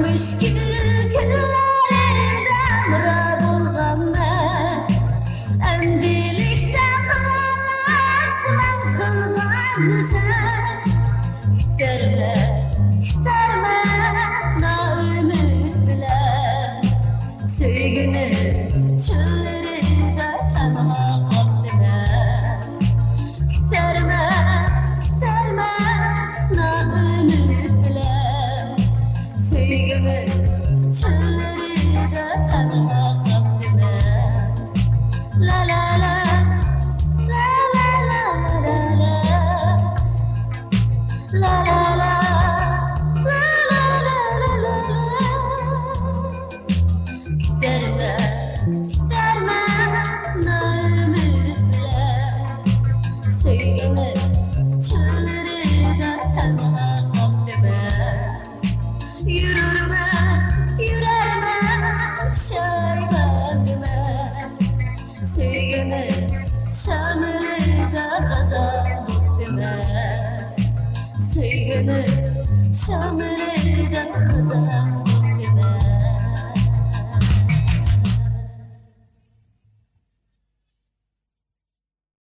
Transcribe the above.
Müşkül günlerimden bırakılgan ben Emdilikten kılarsın kılgan sen Giderme na ümit bilen Söygünü çöllerinde tenha kalbime Giderme na ümit bilen Söygünü çöllerinde tenha kalbime La la la la la la la la La la la la la la la la Giderme na ümit bilen Sevgimi çöllerinde tenha kalbime Yürürme şay kalbime Sevgimi şamırda kazan muhtime Sevgimi şamırda kazan